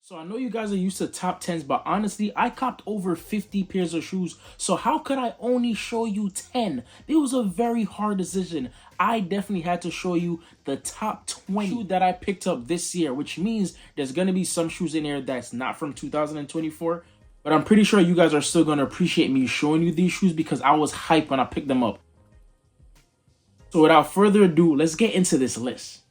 So I know you guys are used to top 10s, but honestly, I copped over 50 pairs of shoes. So how could I only show you 10? It was a very hard decision. I definitely had to show you the top 20 shoes that I picked up this year, which means there's going to be some shoes in there that's not from 2024. But I'm pretty sure you guys are still going to appreciate me showing you these shoes because I was hyped when I picked them up. So without further ado, let's get into this list.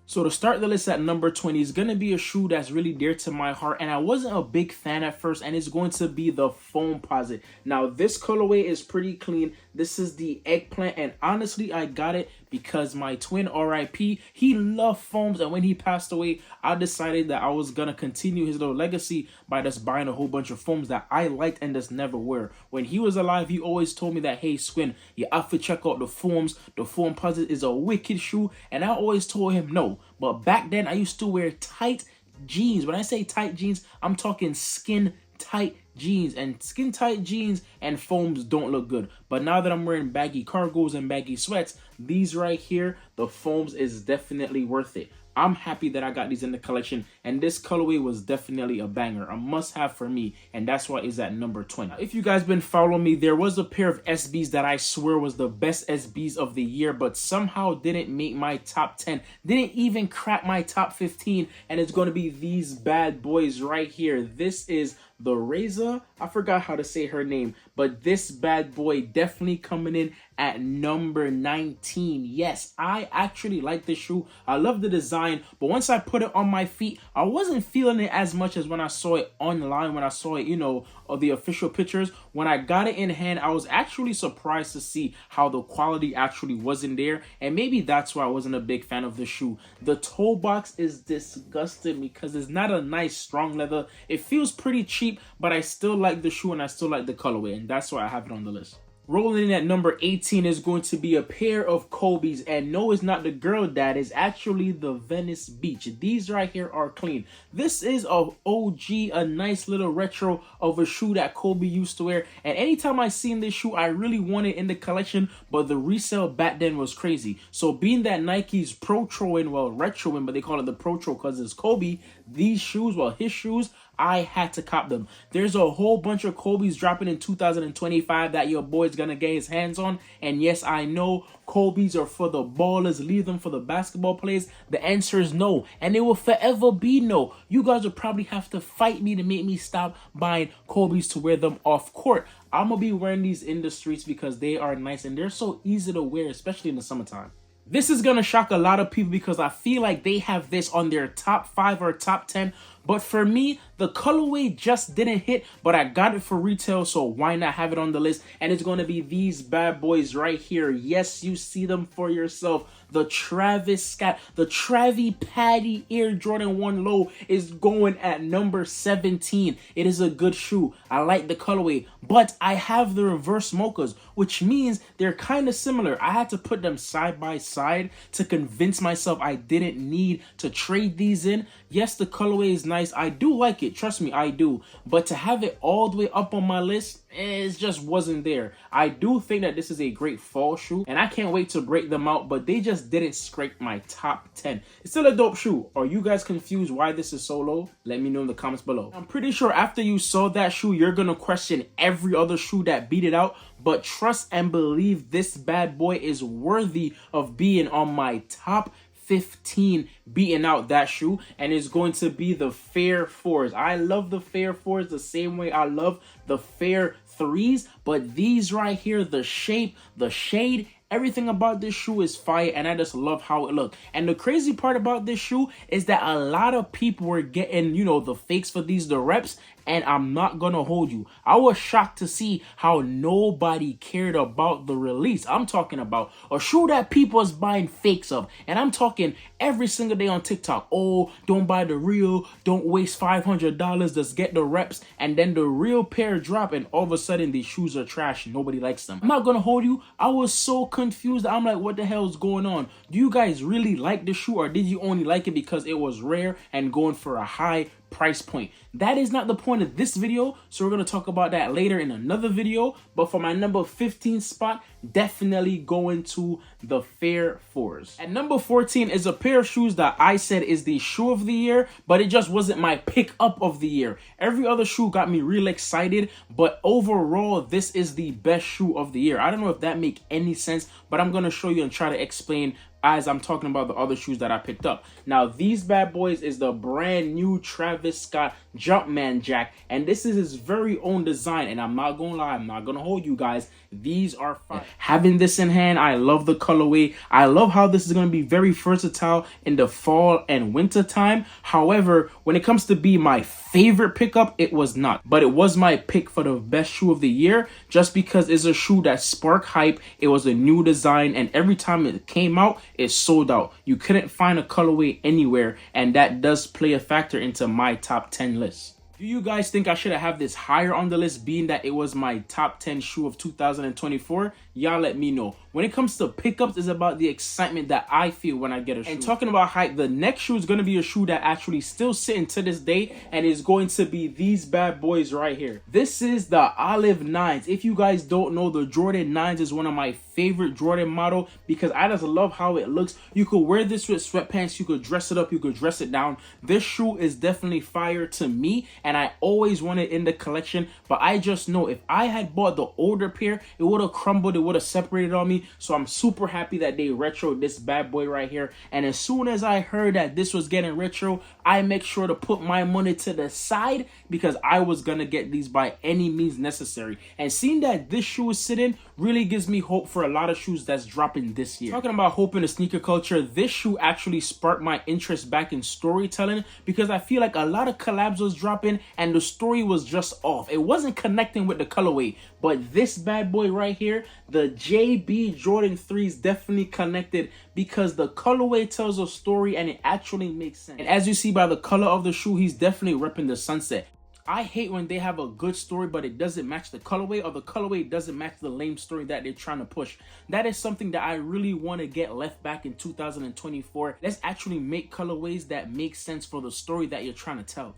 So to start the list at number 20 is going to be a shoe that's really dear to my heart, and I wasn't a big fan at first, and it's going to be the Foampog. Now this colorway is pretty clean. This is the eggplant, and honestly I got it because my twin, RIP, he loved foams, and when he passed away, I decided that I was going to continue his little legacy by just buying a whole bunch of foams that I liked and just never wear. When he was alive, he always told me that, hey Swin, you have to check out the foams. The Foampog is a wicked shoe, and I always told him no. But back then, I used to wear tight jeans. When I say tight jeans, I'm talking skin tight jeans, and skin tight jeans and foams don't look good. But now that I'm wearing baggy cargos and baggy sweats, these right here, the foams is definitely worth it. I'm happy that I got these in the collection, and this colorway was definitely a banger, a must-have for me, and that's why it's at number 20. Now, if you guys been following me, there was a pair of SBs that I swear was the best SBs of the year, but somehow didn't make my top 10, didn't even crack my top 15, and it's going to be these bad boys right here. This is the Raze. I forgot how to say her name, but this bad boy definitely coming in at number 19. Yes, I actually like this shoe. I love the design, but once I put it on my feet, I wasn't feeling it as much as when I saw it online, when I saw it, you know, of the official pictures. When I got it in hand, I was actually surprised to see how the quality actually wasn't there, and maybe that's why I wasn't a big fan of the shoe. The toe box is disgusting because it's not a nice strong leather. It feels pretty cheap, but I still like the shoe and I still like the colorway, and that's why I have it on the list. Rolling in at number 18 is going to be a pair of Kobe's, and no, it's not the girl dad, it's actually the Venice Beach. These right here are clean. This is a OG, a nice little retro of a shoe that Kobe used to wear, and anytime I seen this shoe, I really wanted in the collection, but the resale back then was crazy. So being that Nike's protroing, well, retroing, but they call it the protro because it's Kobe, these shoes, well, his shoes, I had to cop them. There's a whole bunch of Kobe's dropping in 2025 that your boy's gonna get his hands on. And yes, I know Kobe's are for the ballers, leave them for the basketball players. The answer is no, and it will forever be no. You guys will probably have to fight me to make me stop buying Kobe's to wear them off court. I'm gonna be wearing these in the streets because they are nice and they're so easy to wear, especially in the summertime. This is going to shock a lot of people because I feel like they have this on their top 5 or top 10. But for me, the colorway just didn't hit, but I got it for retail, so why not have it on the list? And it's going to be these bad boys right here. Yes, you see them for yourself. The Travis Scott, the Travi Patty Air Jordan 1 Low is going at number 17. It is a good shoe. I like the colorway, but I have the reverse mochas, which means they're kind of similar. I had to put them side by side to convince myself I didn't need to trade these in. Yes, the colorway is nice. I do like it. Trust me, I do. But to have it all the way up on my list, it just wasn't there. I do think that this is a great fall shoe, and I can't wait to break them out, but they just didn't scrape my top 10. It's still a dope shoe. Are you guys confused why this is so low? Let me know in the comments below. I'm pretty sure after you saw that shoe, you're gonna question every other shoe that beat it out, but trust and believe this bad boy is worthy of being on my top 15 beating out that shoe, and it's going to be the Fair 4s. I love the Fair 4s the same way I love the Fair 3s, but these right here, the shape, the shade, everything about this shoe is fire, and I just love how it looked. And the crazy part about this shoe is that a lot of people were getting, you know, the fakes for these, the reps, and I'm not gonna hold you. I was shocked to see how nobody cared about the release. I'm talking about a shoe that people is buying fakes of, and I'm talking every single day on TikTok. Oh, don't buy the real, don't waste $500, just get the reps, and then the real pair drop, and all of a sudden these shoes are trash. Nobody likes them. I'm not gonna hold you. I was so confused. I'm like, what the hell is going on? Do you guys really like the shoe, or did you only like it because it was rare and going for a high price point. That is not the point of this video, so we're going to talk about that later in another video. But for my number 15 spot, definitely going to the Fair 4s. At number 14 is a pair of shoes that I said is the shoe of the year, but it just wasn't my pick up of the year. Every other shoe got me real excited, but overall, this is the best shoe of the year. I don't know if that makes any sense, but I'm going to show you and try to explain as I'm talking about the other shoes that I picked up. Now, these bad boys is the brand new Travis Scott Jumpman Jack, and this is his very own design, and I'm not gonna lie, I'm not gonna hold you guys, these are fire. Having this in hand, I love the colorway. I love how this is gonna be very versatile in the fall and winter time. However, when it comes to be my favorite pickup, it was not, but it was my pick for the best shoe of the year, just because it's a shoe that sparked hype. It was a new design, and every time it came out, it sold out. You couldn't find a colorway anywhere, and that does play a factor into my top 10 list. Do you guys think I should have this higher on the list, being that it was my top 10 shoe of 2024? Y'all let me know. When it comes to pickups, it's about the excitement that I feel when I get a shoe. And talking about hype, the next shoe is going to be a shoe that actually still sitting to this day, and is going to be these bad boys right here. This is the Olive 9s. If you guys don't know, the Jordan 9s is one of my favorite Jordan model because I just love how it looks. You could wear this with sweatpants, you could dress it up, you could dress it down. This shoe is definitely fire to me, and I always wanted it in the collection, but I just know if I had bought the older pair, it would have crumbled, it would have separated on me. So I'm super happy that they retroed this bad boy right here. And as soon as I heard that this was getting retro, I make sure to put my money to the side because I was gonna get these by any means necessary. And seeing that this shoe is sitting really gives me hope for a lot of shoes that's dropping this year. Talking about hope in the sneaker culture, this shoe actually sparked my interest back in storytelling because I feel like a lot of collabs was dropping and the story was just off. It wasn't connecting with the colorway, but this bad boy right here, the JB Jordan 3s, definitely connected because the colorway tells a story and it actually makes sense. And as you see by the color of the shoe, he's definitely repping the sunset. I hate when they have a good story, but it doesn't match the colorway, or the colorway doesn't match the lame story that they're trying to push. That is something that I really want to get left back in 2024. Let's actually make colorways that make sense for the story that you're trying to tell.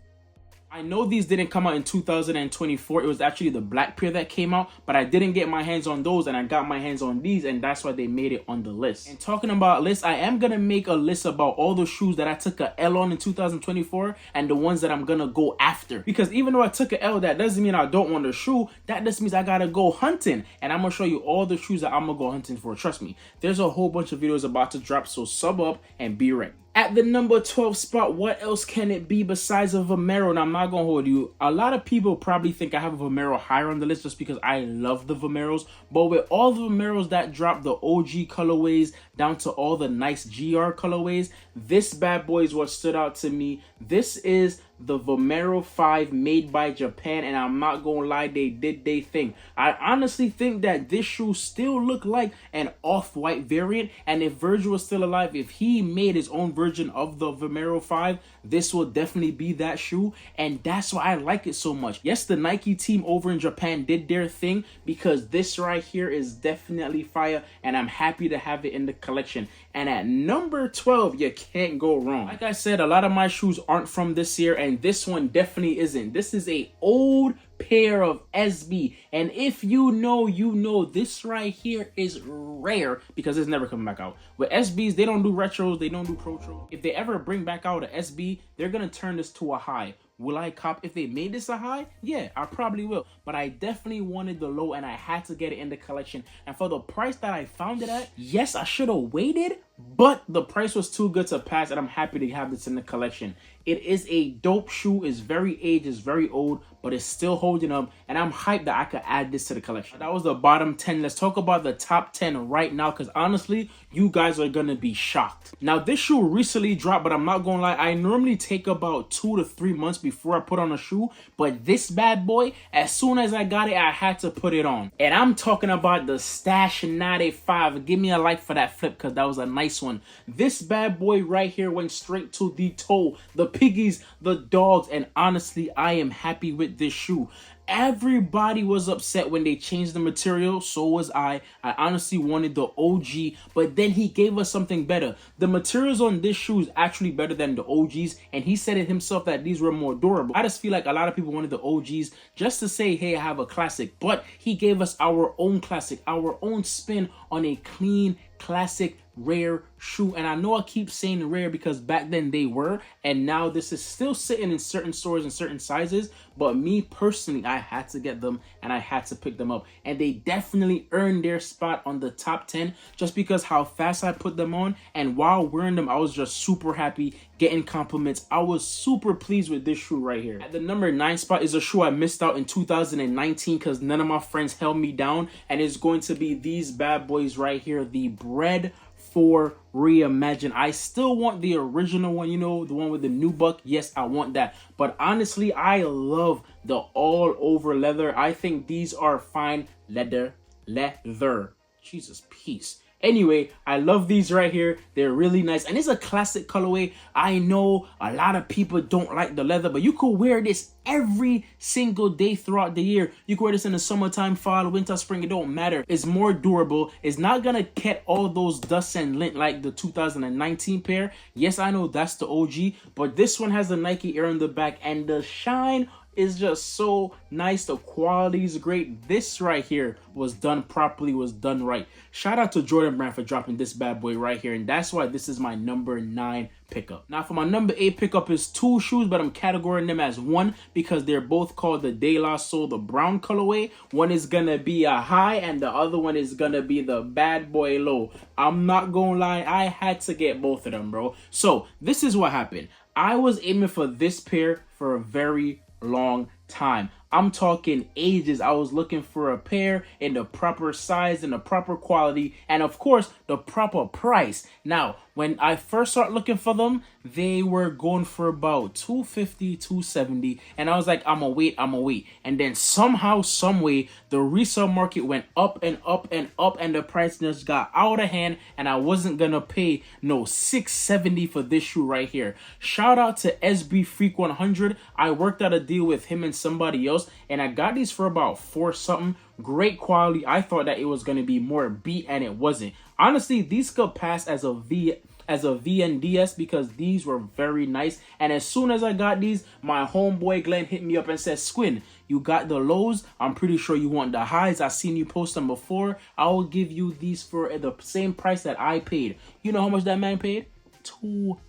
I know these didn't come out in 2024. It was actually the black pair that came out, but I didn't get my hands on those, and I got my hands on these, and that's why they made it on the list. And talking about lists, I am going to make a list about all the shoes that I took a L on in 2024 and the ones that I'm going to go after. Because even though I took a L, that doesn't mean I don't want a shoe. That just means I got to go hunting, and I'm going to show you all the shoes that I'm going to go hunting for. Trust me, there's a whole bunch of videos about to drop, so sub up and be ready. At the number 12 spot, what else can it be besides a Vomero? And I'm not going to hold you. A lot of people probably think I have a Vomero higher on the list just because I love the Vomeros. But with all the Vomeros that dropped, the OG colorways down to all the nice GR colorways, this bad boy is what stood out to me. This is the Vomero 5 made by Japan, and I'm not gonna lie, they did their thing. I honestly think that this shoe still look like an off-white variant, and if Virgil was still alive, if he made his own version of the Vomero 5, this will definitely be that shoe, and that's why I like it so much. Yes, the Nike team over in Japan did their thing because this right here is definitely fire, and I'm happy to have it in the collection. And at number 12, you can't go wrong. Like I said, a lot of my shoes aren't from this year, and this one definitely isn't. This is a old pair of SB, and if you know, you know, this right here is rare because it's never coming back out. With SBs, they don't do retros, they don't do protros. If they ever bring back out an SB, they're gonna turn this to a high. Will I cop if they made this a high? Yeah, I probably will. But I definitely wanted the low, and I had to get it in the collection. And for the price that I found it at, yes, I should have waited, but the price was too good to pass, and I'm happy to have this in the collection. It is a dope shoe. It's very aged, it's very old, but it's still holding up, and I'm hyped that I could add this to the collection. That was the bottom 10. Let's talk about the top 10 right now, because honestly, you guys are gonna be shocked. Now, this shoe recently dropped, but I'm not gonna lie, I normally take about 2 to 3 months before I put on a shoe, but this bad boy, as soon as I got it, I had to put it on. And I'm talking about the Stash 95. Give me a like for that flip, because that was a nice one. This bad boy right here went straight to the toe, the piggies, the dogs, and honestly, I am happy with this shoe. Everybody was upset when they changed the material. So was I. I honestly wanted the OG, but then he gave us something better. The materials on this shoe is actually better than the OGs, and he said it himself that these were more durable. I just feel like a lot of people wanted the OGs just to say, hey, I have a classic, but he gave us our own classic, our own spin on a clean, classic, rare shoe. And I know I keep saying rare because back then they were, and now this is still sitting in certain stores in certain sizes, but me personally, I had to get them and I had to pick them up, and they definitely earned their spot on the top 10 just because how fast I put them on. And while wearing them, I was just super happy, getting compliments. I was super pleased with this shoe right here. At the number 9 spot is a shoe I missed out in 2019 because none of my friends held me down, and it's going to be these bad boys right here, the Bread 4 Reimagine. I still want the original one, you know, the one with the nubuck. Yes, I want that. But honestly, I love the all over leather. I think these are fine leather. Jesus, peace. Anyway, I love these right here. They're really nice, and it's a classic colorway. I know a lot of people don't like the leather, but you could wear this every single day throughout the year. You can wear this in the summertime, fall, winter, spring. It don't matter. It's more durable. It's not gonna get all those dust and lint like the 2019 pair. Yes, I know that's the OG, but this one has the Nike Air in the back, and the shine is just so nice. The quality is great. This right here was done properly, was done right. Shout out to Jordan Brand for dropping this bad boy right here, and that's why this is my number 9 pickup. Now for my number 8 pickup is 2 shoes, but I'm categorizing them as one because they're both called the De La Soul, the brown colorway. One is gonna be a high and the other one is gonna be the bad boy low. I'm not gonna lie, I had to get both of them, bro. So this is what happened. I was aiming for this pair for a very long time. I'm talking ages. I was looking for a pair in the proper size and the proper quality, and of course the proper price. Now when I first started looking for them, they were going for about $250, $270, and I was like, I'ma wait. And then somehow, some way, the resale market went up and up and up, and the price just got out of hand, and I wasn't gonna pay no $670 for this shoe right here. Shout out to SB Freak 100. I worked out a deal with him and somebody else, and I got these for about $4 something. Great quality. I thought that it was going to be more beat, and it wasn't. Honestly, these could pass as a VNDS because these were very nice. And as soon as I got these, my homeboy Glenn hit me up and said, Squin, you got the lows. I'm pretty sure you want the highs. I seen you post them before. I will give you these for the same price that I paid. You know how much that man paid? $250.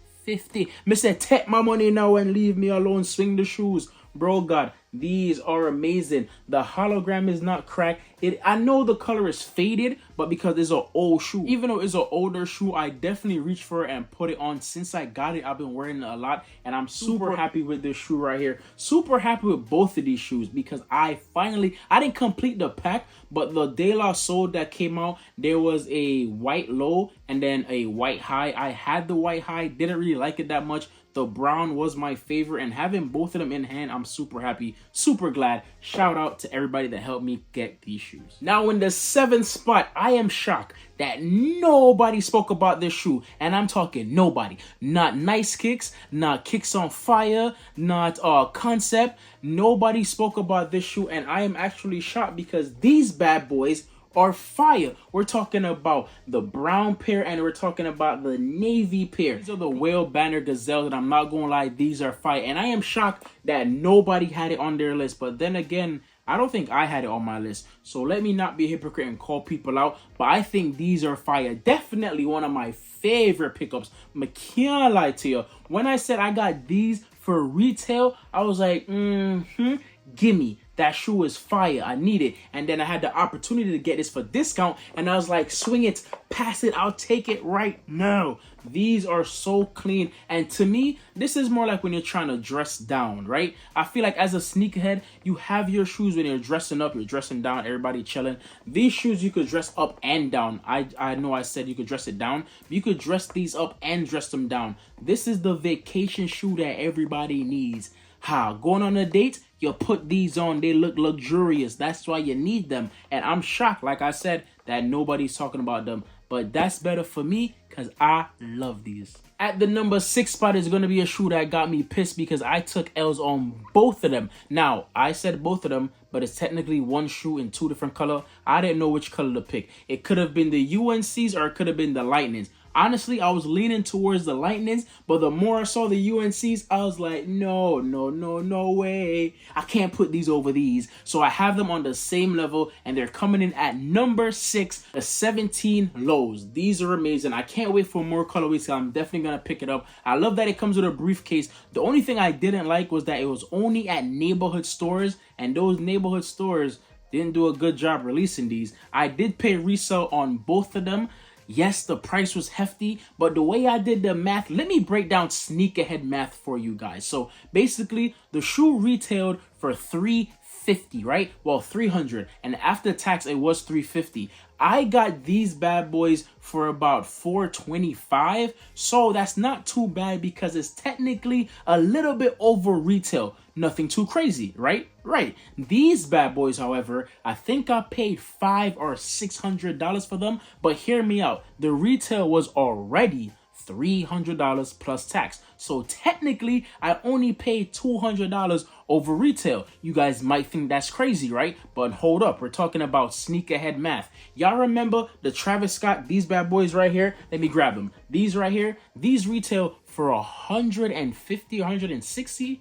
Mr. Take my money now and leave me alone. Swing the shoes. Bro, God, these are amazing. The hologram is not cracked. I know the color is faded, but because it's an old shoe, even though it's an older shoe, I definitely reached for it and put it on. Since I got it, I've been wearing it a lot, and I'm super happy with this shoe right here. Super happy with both of these shoes because I didn't complete the pack, but the De La Soul that came out, there was a white low and then a white high. I had the white high, didn't really like it that much. The brown was my favorite, and having both of them in hand, I'm super happy, super glad. Shout out to everybody that helped me get these shoes. Now in the 7th spot, I am shocked that nobody spoke about this shoe, and I'm talking nobody. Not Nice Kicks, not Kicks on Fire, not Concept. Nobody spoke about this shoe, and I am actually shocked because these bad boys are fire. We're talking about the brown pair and we're talking about the navy pair. These are the Whale Banner Gazelle, and I'm not gonna lie, these are fire. And I am shocked that nobody had it on their list. But then again, I don't think I had it on my list. So let me not be a hypocrite and call people out. But I think these are fire. Definitely one of my favorite pickups. I can't lie to you. When I said I got these for retail, I was like, gimme. That shoe is fire. I need it. And then I had the opportunity to get this for discount, and I was like, swing it, pass it, I'll take it right now. These are so clean, and to me, this is more like when you're trying to dress down, right? I feel like as a sneakerhead, you have your shoes when you're dressing up, you're dressing down, everybody chilling. These shoes you could dress up and down. I know I said you could dress it down, but you could dress these up and dress them down. This is the vacation shoe that everybody needs. Going on a date, you put these on, they look luxurious. That's why you need them. And I'm shocked, like I said, that nobody's talking about them. but that's better for me because I love these. At the number 6 spot is going to be a shoe that got me pissed because I took L's on both of them. Now, I said both of them, but it's technically one shoe in 2 different colors. I didn't know which color to pick. It could have been the UNCs or it could have been the Lightnings. Honestly, I was leaning towards the Lightnings, but the more I saw the UNCs, I was like, no way. I can't put these over these. So I have them on the same level, and they're coming in at number 6, the 17 lows. These are amazing. I can't wait for more colorways, so I'm definitely going to pick it up. I love that it comes with a briefcase. The only thing I didn't like was that it was only at neighborhood stores, and those neighborhood stores didn't do a good job releasing these. I did pay resale on both of them. Yes, the price was hefty, but the way I did the math, let me break down sneakerhead math for you guys. So basically, the shoe retailed for $350, right? Well, $300, and after tax, it was $350. I got these bad boys for about $425, so that's not too bad because it's technically a little bit over retail. Nothing too crazy, right? Right. These bad boys, however, I think I paid $500 or $600 for them, but hear me out. The retail was already $300 plus tax. So technically, I only paid $200 over retail. You guys might think that's crazy, right? But hold up, we're talking about sneakerhead math. Y'all remember the Travis Scott, these bad boys right here? Let me grab them. These right here, these retail for $150, $160,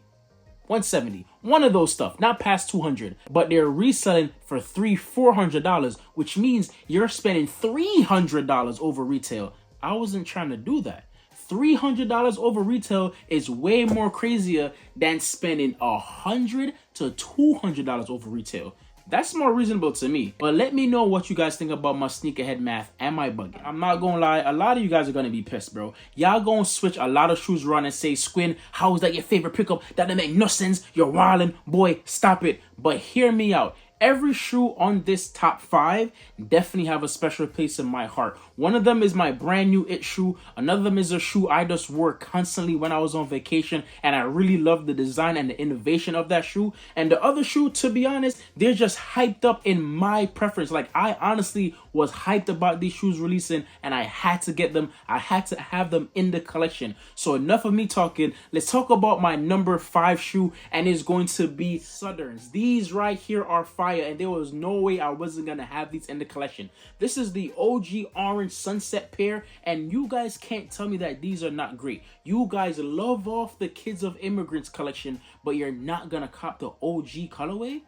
$170, one of those stuff, not past $200, but they're reselling for $300-$400, which means you're spending $300 over retail. I wasn't trying to do that. $300 over retail is way more crazier than spending $100 to $200 over retail. That's more reasonable to me. But let me know what you guys think about my sneakerhead math. Am I bugging? I'm not gonna lie, a lot of you guys are gonna be pissed, bro. Y'all gonna switch a lot of shoes around and say, Squin, how is that your favorite pickup? That don't make no sense. You're wildin'. Boy, stop it. But hear me out. Every shoe on this top 5 definitely have a special place in my heart. One of them is my brand new It shoe. Another of them is a shoe I just wore constantly when I was on vacation, and I really love the design and the innovation of that shoe. And the other shoe, to be honest, they're just hyped up in my preference. Like, I honestly was hyped about these shoes releasing, and I had to get them. I had to have them in the collection. So enough of me talking. Let's talk about my number 5 shoe, and it's going to be Southerns. These right here are fire, and there was no way I wasn't gonna have these in the collection. This is the OG orange sunset pair, and you guys can't tell me that these are not great. You guys love off the Kids of Immigrants collection, but you're not gonna cop the OG colorway?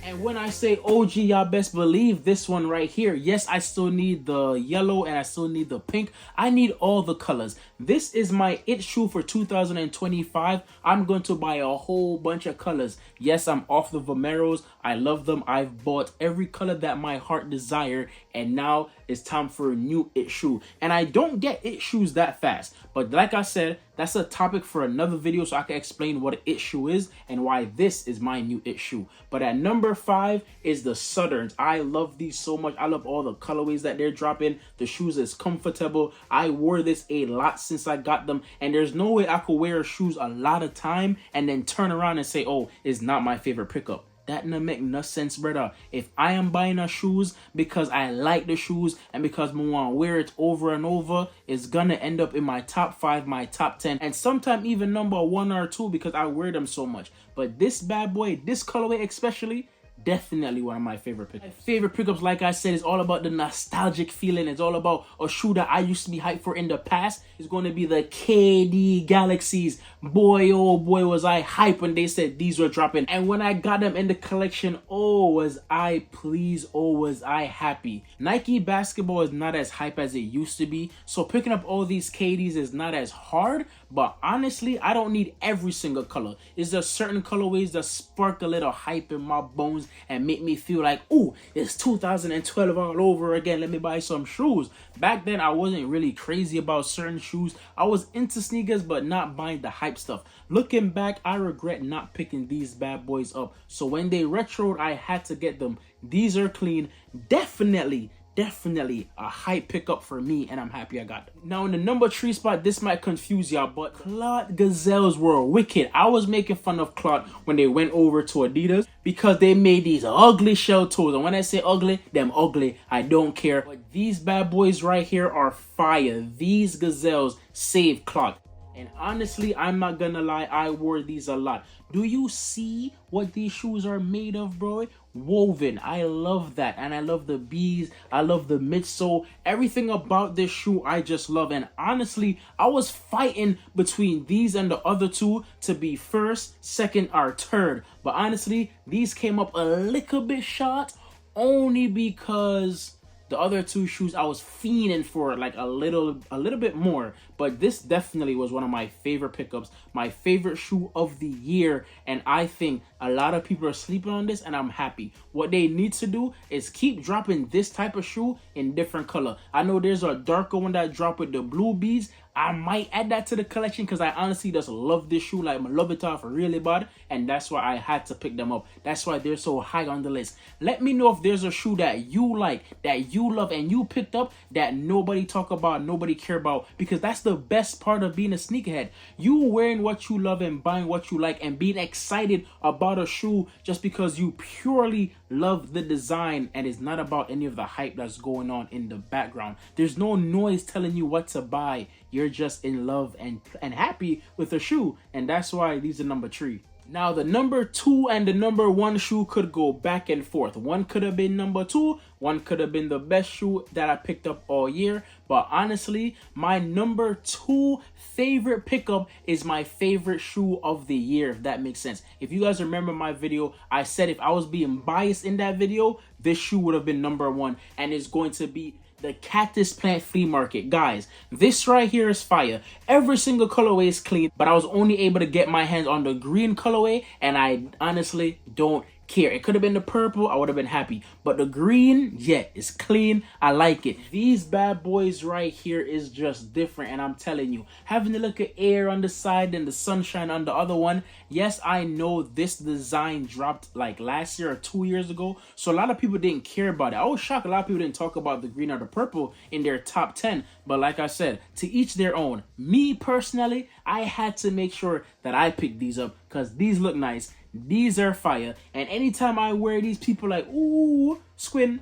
And when I say OG, y'all best believe this one right here. Yes, I still need the yellow and I still need the pink. I need all the colors. This is my It shoe for 2025. I'm going to buy a whole bunch of colors. Yes, I'm off the Vomeros. I love them. I've bought every color that my heart desired, and now it's time for a new It shoe. And I don't get It shoes that fast, but like I said, that's a topic for another video, so I can explain what an It shoe is and why this is my new It shoe. But at number 5 is the Southerns. I love these so much. I love all the colorways that they're dropping. The shoes is comfortable. I wore this a lot since I got them, and there's no way I could wear shoes a lot of time and then turn around and say, oh, it's not my favorite pickup. That don't make no sense, brother. If I am buying a shoes because I like the shoes and because I want to wear it over and over, it's gonna end up in my top 5, my top 10, and sometimes even number 1 or 2 because I wear them so much. But this bad boy, this colorway especially, definitely one of my favorite pickups. My favorite pickups, like I said, is all about the nostalgic feeling. It's all about a shoe that I used to be hyped for in the past. It's going to be the KD Galaxies. Boy, oh boy, was I hyped when they said these were dropping. And when I got them in the collection, oh, was I pleased, oh, was I happy. Nike basketball is not as hype as it used to be, so picking up all these KDs is not as hard, but honestly, I don't need every single color. Is there certain colorways that spark a little hype in my bones and make me feel like, oh, it's 2012 all over again, let me buy some shoes. Back then, I wasn't really crazy about certain shoes. I was into sneakers, but not buying the hype stuff. Looking back, I regret not picking these bad boys up. So when they retroed, I had to get them. These are clean. Definitely definitely a hype pickup for me, and I'm happy I got them. Now in the number 3 spot, this might confuse y'all, but Cloud Gazelles were wicked. I was making fun of Cloud when they went over to Adidas because they made these ugly shell toes, and when I say ugly, them ugly, I don't care. But these bad boys right here are fire. These Gazelles save Cloud. And honestly, I'm not gonna lie, I wore these a lot. Do you see what these shoes are made of, bro? Woven. I love that. And I love the bees. I love the midsole. Everything about this shoe I just love. And honestly, I was fighting between these and the other two to be first, second, or third. But honestly, these came up a little bit short only because the other two shoes I was fiending for like a little bit more. But this definitely was one of my favorite pickups, my favorite shoe of the year, and I think a lot of people are sleeping on this, and I'm happy. What they need to do is keep dropping this type of shoe in different color. I know there's a darker one that dropped with the blue beads. I might add that to the collection because I honestly just love this shoe. Like, I love it off really bad, and that's why I had to pick them up. That's why they're so high on the list. Let me know if there's a shoe that you like, that you love, and you picked up that nobody talk about, nobody care about, because that's the best part of being a sneakerhead. You wearing what you love and buying what you like and being excited about a shoe just because you purely love the design and it's not about any of the hype that's going on in the background. There's no noise telling you what to buy. You're just in love and happy with the shoe, and that's why these are number 3. Now the number 2 and the number 1 shoe could go back and forth. One could have been number 2, one could have been the best shoe that I picked up all year. But honestly, my number 2 favorite pickup is my favorite shoe of the year, if that makes sense. If you guys remember my video, I said if I was being biased in that video, this shoe would have been number 1, and it's going to be the Cactus Plant Flea Market. Guys, this right here is fire. Every single colorway is clean, but I was only able to get my hands on the green colorway, and I honestly don't care. It could have been the purple, I would have been happy, but the green, yeah, it's clean. I like it. These bad boys right here is just different, and I'm telling you, having a look at air on the side and the sunshine on the other one. Yes, I know this design dropped like last year or 2 years ago, so a lot of people didn't care about it. I was shocked a lot of people didn't talk about the green or the purple in their top 10, but like I said, to each their own. Me personally, I had to make sure that I picked these up because these look nice. These are fire, and anytime I wear these, people like, ooh, Squin,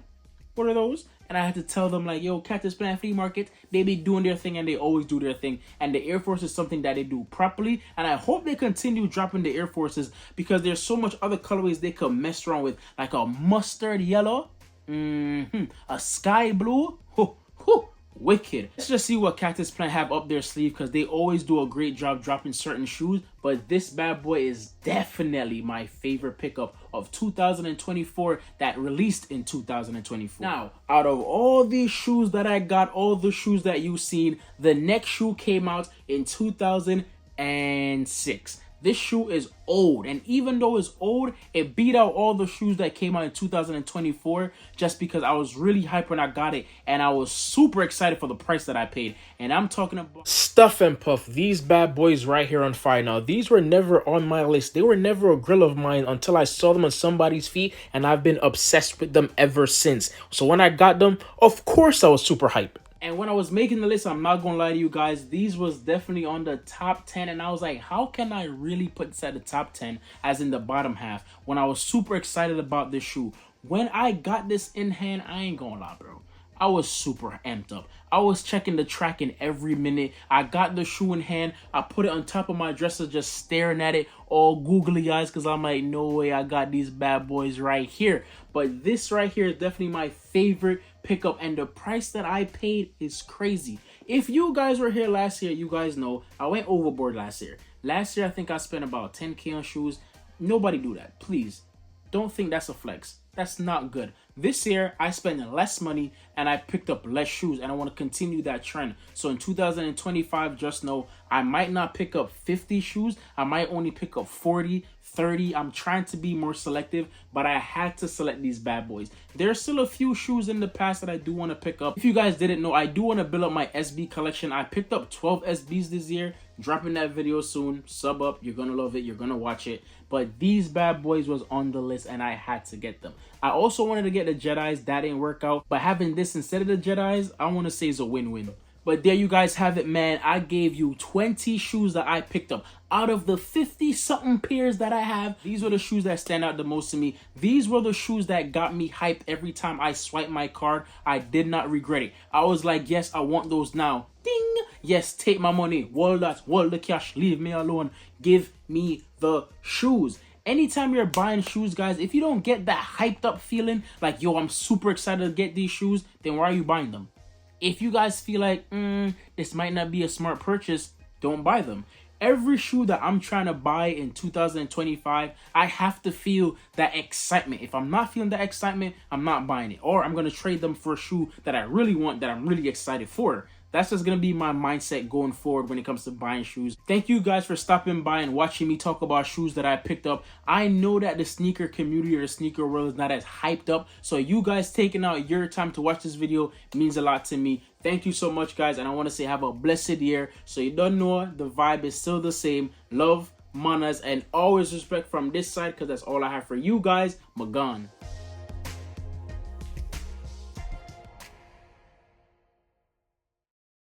what are those? And I had to tell them like, yo, Cactus Plant Flea Market, they be doing their thing, and they always do their thing, and the Air Force is something that they do properly, and I hope they continue dropping the Air Forces because there's so much other colorways they could mess around with, like a mustard yellow, a sky blue, wicked. Let's just see what Cactus Plant have up their sleeve because they always do a great job dropping certain shoes, but this bad boy is definitely my favorite pickup of 2024 that released in 2024. Now, out of all these shoes that I got, all the shoes that you've seen, the next shoe came out in 2006. This shoe is old, and even though it's old, it beat out all the shoes that came out in 2024 just because I was really hyped when I got it, and I was super excited for the price that I paid. And I'm talking about Stuff and Puff. These bad boys right here on fire. Now, these were never on my list. They were never a grill of mine until I saw them on somebody's feet, and I've been obsessed with them ever since. So when I got them, of course I was super hyped. And when I was making the list, I'm not gonna lie to you guys, these was definitely on the top 10, and I was like, how can I really put this at the top 10 as in the bottom half when I was super excited about this shoe? When I got this in hand, I ain't gonna lie, bro, I was super amped up. I was checking the tracking every minute. I got the shoe in hand. I put it on top of my dresser, just staring at it, all googly eyes, because I'm like, no way, I got these bad boys right here. But this right here is definitely my favorite pickup, and the price that I paid is crazy. If you guys were here last year, you guys know I went overboard last year. Last year, I think I spent about 10K on shoes. Nobody do that. Please, don't think that's a flex. That's not good. This year, I spent less money and I picked up less shoes, and I want to continue that trend. So in 2025, just know I might not pick up 50 shoes. I might only pick up 40, 30. I'm trying to be more selective, but I had to select these bad boys. There's still a few shoes in the past that I do want to pick up. If you guys didn't know, I do want to build up my SB collection. I picked up 12 SBs this year. Dropping that video soon. Sub up. You're gonna love it. You're gonna watch it. But these bad boys was on the list and I had to get them. I also wanted to get the Jedis. That didn't work out. But having this instead of the Jedis, I want to say is a win-win. But there you guys have it, man. I gave you 20 shoes that I picked up. Out of the 50-something pairs that I have, these were the shoes that stand out the most to me. These were the shoes that got me hyped every time I swiped my card. I did not regret it. I was like, yes, I want those now. Ding! Yes, take my money. Wall that, wall the cash. Leave me alone. Give me the shoes. Anytime you're buying shoes, guys, if you don't get that hyped up feeling, like, yo, I'm super excited to get these shoes, then why are you buying them? If you guys feel like, this might not be a smart purchase, don't buy them. Every shoe that I'm trying to buy in 2025, I have to feel that excitement. If I'm not feeling that excitement, I'm not buying it. Or I'm going to trade them for a shoe that I really want, that I'm really excited for. That's just going to be my mindset going forward when it comes to buying shoes. Thank you guys for stopping by and watching me talk about shoes that I picked up. I know that the sneaker community or the sneaker world is not as hyped up. So you guys taking out your time to watch this video means a lot to me. Thank you so much, guys. And I want to say have a blessed year. So you don't know, the vibe is still the same. Love, manners, and always respect from this side because that's all I have for you guys. Magan.